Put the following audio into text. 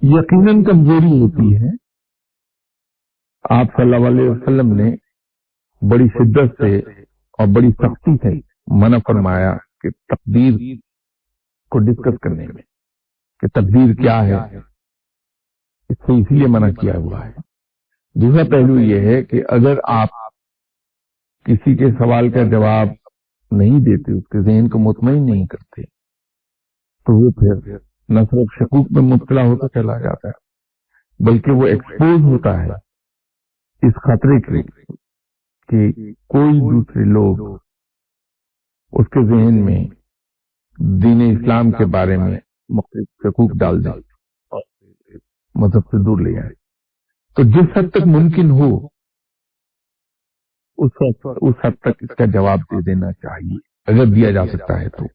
یقیناً کمزوری ہوتی ہے. آپ صلی اللہ علیہ وسلم نے بڑی شدت سے اور بڑی سختی سے منع فرمایا کہ تقدیر کو ڈسکس کرنے میں کہ تقدیر کیا ہے، اس سے اسی لیے منع کیا ہوا ہے. دوسرا پہلو یہ ہے کہ اگر آپ کسی کے سوال کا جواب نہیں دیتے، اس کے ذہن کو مطمئن نہیں کرتے، تو وہ پھر نہ صرف شکوک میں مبتلا ہوتا چلا جاتا ہے بلکہ وہ ایکسپوز ہوتا ہے اس خطرے کے کہ کوئی دوسرے لوگ اس کے ذہن میں دین اسلام کے بارے میں مختلف شکوک ڈال دیں اور مذہب سے دور لے جائیں. تو جس حد تک ممکن ہو اس حد تک اس کا جواب دے دینا چاہیے، اگر دیا جا سکتا ہے تو.